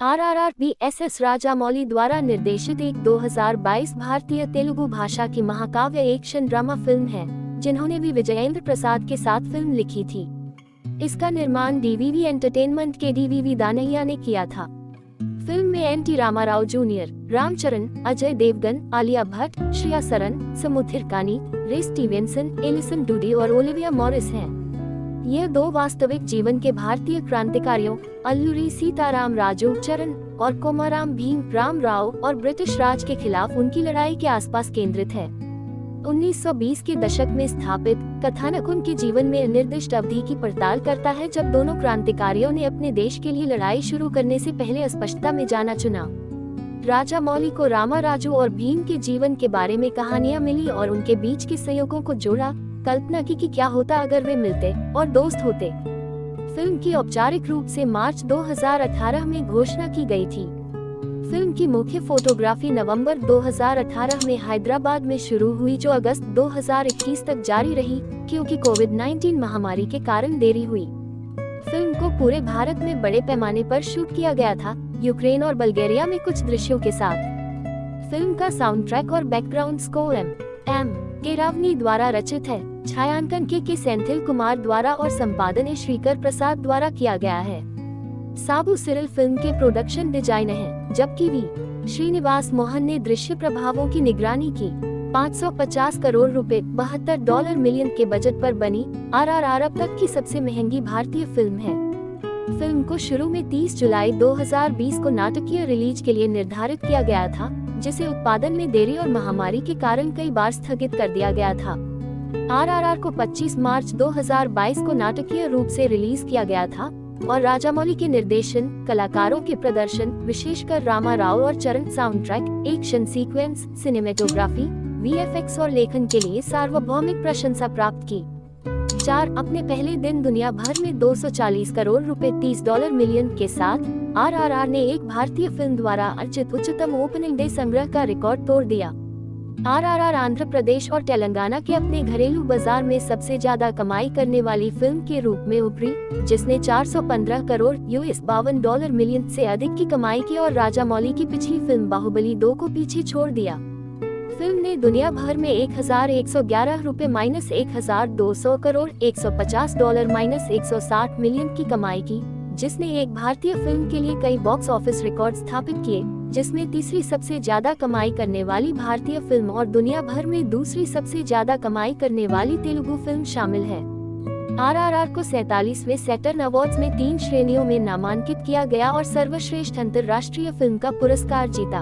RRR BSS Rajamouli द्वारा निर्देशित एक 2022 भारतीय तेलुगु भाषा की महाकाव्य एक्शन ड्रामा फिल्म है, जिन्होंने भी विजयेंद्र प्रसाद के साथ फिल्म लिखी थी। इसका निर्माण DVV एंटरटेनमेंट के DVV दानैया ने किया था। फिल्म में NT रामाराव जूनियर, रामचरण, अजय देवगन, आलिया भट्ट, श्रेया सरन, समुद्र कानी, रे स्टीवेंसन, एलिसन डूडी और ओलिविया मॉरिस हैं। यह दो वास्तविक जीवन के भारतीय क्रांतिकारियों अल्लूरी सीताराम राजू चरण और कोमाराम भीम राम राव और ब्रिटिश राज के खिलाफ उनकी लड़ाई के आसपास केंद्रित है। 1920 के दशक में स्थापित कथानक उनके जीवन में अनिर्दिष्ट अवधि की पड़ताल करता है, जब दोनों क्रांतिकारियों ने अपने देश के लिए लड़ाई शुरू करने से पहले अस्पष्टता में जाना चुना। राजामौली को रामा राजू और भीम के जीवन के बारे में कहानियां मिली और उनके बीच के संयोगों को जोड़ा, कल्पना की कि क्या होता अगर वे मिलते और दोस्त होते। फिल्म की औपचारिक रूप से मार्च 2018 में घोषणा की गई थी। फिल्म की मुख्य फोटोग्राफी नवंबर 2018 में हैदराबाद में शुरू हुई, जो अगस्त 2021 तक जारी रही, क्योंकि कोविड-19 महामारी के कारण देरी हुई। फिल्म को पूरे भारत में बड़े पैमाने पर शूट किया गया था, यूक्रेन और बल्गेरिया में कुछ दृश्यों के साथ। फिल्म का साउंड ट्रैक और बैकग्राउंड स्कोर एम केरावनी द्वारा रचित है, छायांकन के सेंथिल कुमार द्वारा और संपादन श्रीकर प्रसाद द्वारा किया गया है। साबू सिरल फिल्म के प्रोडक्शन डिजाइनर हैं, जबकि वी श्रीनिवास मोहन ने दृश्य प्रभावों की निगरानी की। 550 करोड़ रुपए $72 मिलियन के बजट पर बनी RRR अब तक की सबसे महंगी भारतीय फिल्म है। फिल्म को शुरू में 30 जुलाई 2020 को नाटकीय रिलीज के लिए निर्धारित किया गया था, जिसे उत्पादन में देरी और महामारी के कारण कई बार स्थगित कर दिया गया था। RRR को 25 मार्च 2022 को नाटकीय रूप से रिलीज किया गया था और राजामौली के निर्देशन, कलाकारों के प्रदर्शन, विशेषकर रामा राव और चरण, sound track, action sequence, cinematography, VFX और लेखन के लिए सार्वभौमिक प्रशंसा प्राप्त की। 4 अपने पहले दिन दुनिया भर में 240 करोड़ रुपए $30 मिलियन के साथ RRR ने एक भारतीय फिल्म द्वारा अर्जित उच्चतम ओपनिंग डे संग्रह का रिकॉर्ड तोड़ दिया। RRR आंध्र प्रदेश और तेलंगाना के अपने घरेलू बाजार में सबसे ज्यादा कमाई करने वाली फिल्म के रूप में उभरी, जिसने 415 करोड़ $52 मिलियन से अधिक की कमाई की और राजामौली की पिछली फिल्म बाहुबली 2 को पीछे छोड़ दिया। फिल्म ने दुनिया भर में 1111 रुपए -1200 करोड़ $150 -160 मिलियन की कमाई की, जिसने एक भारतीय फिल्म के लिए कई बॉक्स ऑफिस रिकॉर्ड स्थापित किए, जिसमें तीसरी सबसे ज्यादा कमाई करने वाली भारतीय फिल्म और दुनिया भर में दूसरी सबसे ज्यादा कमाई करने वाली तेलुगु फिल्म शामिल है। RRR को 47वें सैटर्न अवार्ड्स में 3 श्रेणियों में नामांकित किया गया और सर्वश्रेष्ठ अंतर्राष्ट्रीय फिल्म का पुरस्कार जीता।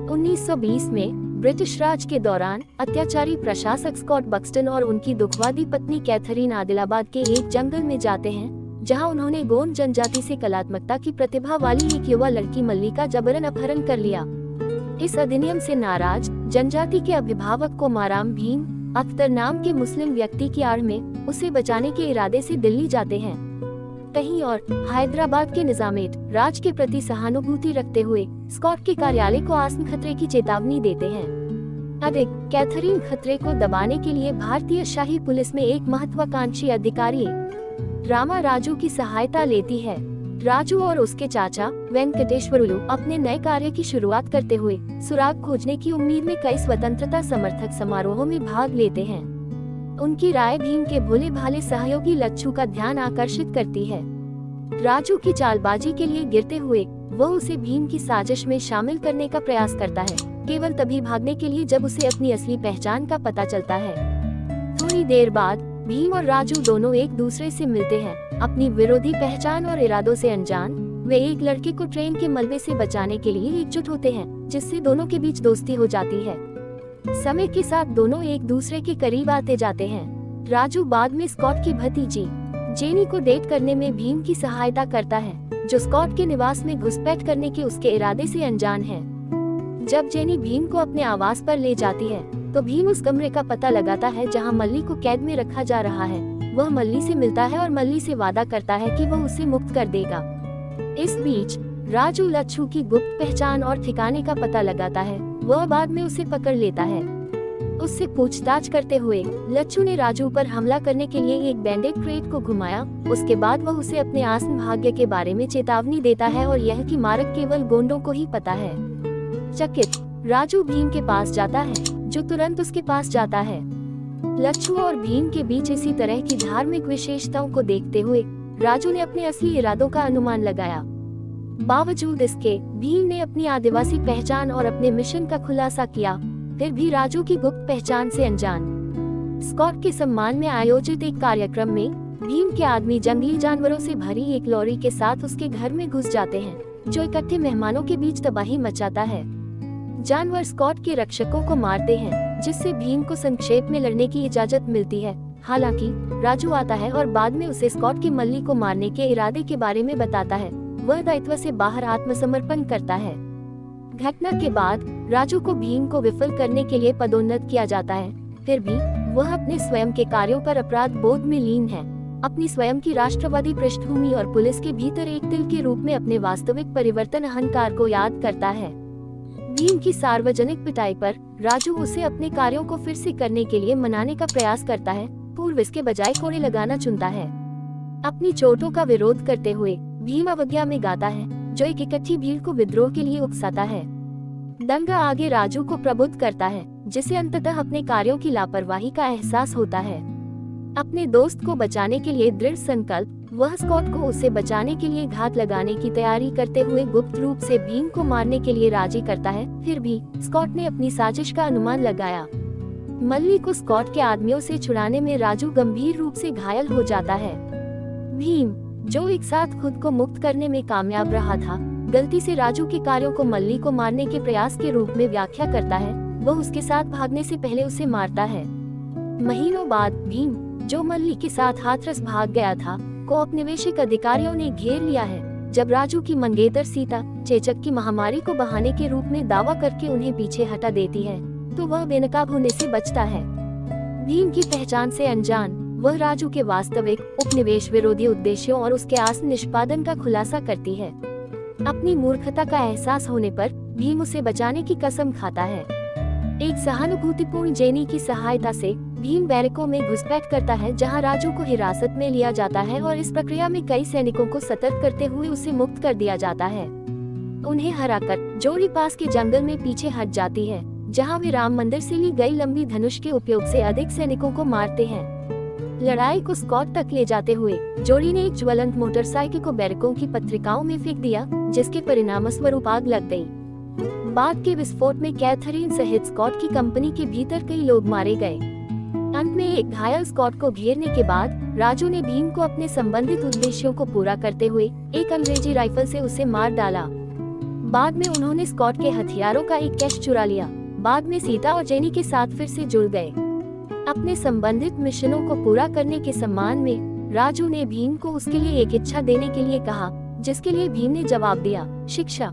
1920 में ब्रिटिश राज के दौरान अत्याचारी प्रशासक स्कॉट बक्सटन और उनकी दुखवादी पत्नी कैथरीन आदिलाबाद के एक जंगल में जाते हैं, जहां उन्होंने गोंड जनजाति से कलात्मकता की प्रतिभा वाली एक युवा लड़की मल्ली का जबरन अपहरण कर लिया। इस अधिनियम से नाराज जनजाति के अभिभावक कोमाराम भीम अख्तर नाम के मुस्लिम व्यक्ति की आड़ में उसे बचाने के इरादे से दिल्ली जाते हैं। कहीं और हैदराबाद के निजामेट राज के प्रति सहानुभूति रखते हुए स्कॉट के कार्यालय को आसन खतरे की चेतावनी देते हैं। कैथरीन खतरे को दबाने के लिए भारतीय शाही पुलिस में एक महत्वाकांक्षी अधिकारी रामा राजू की सहायता लेती है। राजू और उसके चाचा वेंकटेश्वरुलु अपने नए कार्य की शुरुआत करते हुए सुराग खोजने की उम्मीद में कई स्वतंत्रता समर्थक समारोहों में भाग लेते हैं। उनकी राय भीम के भोले भाले सहयोगी लच्छू का ध्यान आकर्षित करती है। राजू की चालबाजी के लिए गिरते हुए वह उसे भीम की साजिश में शामिल करने का प्रयास करता है, केवल तभी भागने के लिए जब उसे अपनी असली पहचान का पता चलता है। थोड़ी देर बाद भीम और राजू दोनों एक दूसरे से मिलते हैं। अपनी विरोधी पहचान और इरादों से अनजान, वे एक लड़के को ट्रेन के मलबे से बचाने के लिए एकजुट होते हैं, जिससे दोनों के बीच दोस्ती हो जाती है। समय के साथ दोनों एक दूसरे के करीब आते जाते हैं। राजू बाद में स्कॉट की भतीजी जेनी को डेट करने में भीम की सहायता करता है, जो स्कॉट के निवास में घुसपैठ करने के उसके इरादे से अनजान है। जब जेनी भीम को अपने आवास पर ले जाती है, तो भीम उस कमरे का पता लगाता है जहां मल्ली को कैद में रखा जा रहा है। वह मल्ली से मिलता है और मल्ली से वादा करता है कि वह उसे मुक्त कर देगा। इस बीच राजू लच्छू की गुप्त पहचान और ठिकाने का पता लगाता है। वह बाद में उसे पकड़ लेता है। उससे पूछताछ करते हुए लच्छू ने राजू पर हमला करने के लिए एक बैंडेड क्रेट को घुमाया। उसके बाद वह उसे अपने आसन भाग्य के बारे में चेतावनी देता है और यह कि मार्ग केवल गोंडों को ही पता है। चकित राजू भीम के पास जाता है, जो तुरंत उसके पास जाता है। लच्छू और भीम के बीच इसी तरह की धार्मिक विशेषताओं को देखते हुए राजू ने अपने असली इरादों का अनुमान लगाया। बावजूद इसके भीम ने अपनी आदिवासी पहचान और अपने मिशन का खुलासा किया, फिर भी राजू की गुप्त पहचान से अनजान। स्कॉट के सम्मान में आयोजित एक कार्यक्रम में भीम के आदमी जंगली जानवरों से भरी एक लॉरी के साथ उसके घर में घुस जाते हैं, जो इकट्ठे मेहमानों के बीच तबाही मचाता है। जानवर स्कॉट के रक्षकों को मारते हैं, जिससे भीम को संक्षेप में लड़ने की इजाजत मिलती है। हालांकि राजू आता है और बाद में उसे स्कॉट के मल्ली को मारने के इरादे के बारे में बताता है। वह दायित्व से बाहर आत्मसमर्पण करता है। घटना के बाद राजू को भीम को विफल करने के लिए पदोन्नत किया जाता है, फिर भी वह अपने स्वयं के कार्यों पर अपराध बोध में लीन है। अपनी स्वयं की राष्ट्रवादी पृष्ठभूमि और पुलिस के भीतर एक तिल के रूप में अपने वास्तविक परिवर्तन अहंकार को याद करता है। भीम की सार्वजनिक पिटाई पर राजू उसे अपने कार्यों को फिर से करने के लिए मनाने का प्रयास करता है, पूर्व इसके बजाय कोड़े लगाना चुनता है। अपनी चोटों का विरोध करते हुए भीम अवज्ञा में गाता है, जो एक इकट्ठी भीड़ को विद्रोह के लिए उकसाता है। दंगा आगे राजू को प्रबुद्ध करता है, जिसे अंततः अपने कार्यों की लापरवाही का एहसास होता है। अपने दोस्त को बचाने के लिए दृढ़ संकल्प, वह स्कॉट को उसे बचाने के लिए घात लगाने की तैयारी करते हुए गुप्त रूप से भीम को मारने के लिए राजी करता है। फिर भी स्कॉट ने अपनी साजिश का अनुमान लगाया। मल्ली को स्कॉट के आदमियों से छुड़ाने में राजू गंभीर रूप से घायल हो जाता है। भीम, जो एक साथ खुद को मुक्त करने में कामयाब रहा था, गलती से राजू के कार्यों को मल्ली को मारने के प्रयास के रूप में व्याख्या करता है। वह उसके साथ भागने से पहले उसे मारता है। महीनों बाद भीम, जो मल्ली के साथ हाथरस भाग गया था, को औपनिवेशिक अधिकारियों ने घेर लिया है। जब राजू की मंगेतर सीता चेचक की महामारी को बहाने के रूप में दावा करके उन्हें पीछे हटा देती है, तो वह बेनकाब होने से बचता है। भीम की पहचान से अनजान वह राजू के वास्तविक उपनिवेश विरोधी उद्देश्यों और उसके आसन निष्पादन का खुलासा करती है। अपनी मूर्खता का एहसास होने पर भीम उसे बचाने की कसम खाता है। एक सहानुभूतिपूर्ण जेनी की सहायता से भीम बैरकों में घुसपैठ करता है, जहां राजू को हिरासत में लिया जाता है और इस प्रक्रिया में कई सैनिकों को सतर्क करते हुए उसे मुक्त कर दिया जाता है। उन्हें हराकर जोड़ी पास के जंगल में पीछे हट जाती है, जहां वे राम मंदिर से ली गई लंबी धनुष के उपयोग से अधिक सैनिकों को मारते हैं। लड़ाई को स्कॉट तक ले जाते हुए जोड़ी ने एक ज्वलंत मोटरसाइकिल को बैरकों की पत्रिकाओं में फेंक दिया, जिसके परिणामस्वरूप आग लग गई। बाद के विस्फोट में कैथरीन सहित स्कॉट की कंपनी के भीतर कई लोग मारे गए। अंत में एक घायल स्कॉट को घेरने के बाद राजू ने भीम को अपने संबंधित उद्देश्यों को पूरा करते हुए एक अंग्रेजी राइफल से उसे मार डाला। बाद में उन्होंने स्कॉट के हथियारों का एक कैश चुरा लिया। बाद में सीता और जेनी के साथ फिर से जुड़ गए। अपने संबंधित मिशनों को पूरा करने के सम्मान में राजू ने भीम को उसके लिए एक इच्छा देने के लिए कहा, जिसके लिए भीम ने जवाब दिया, शिक्षा।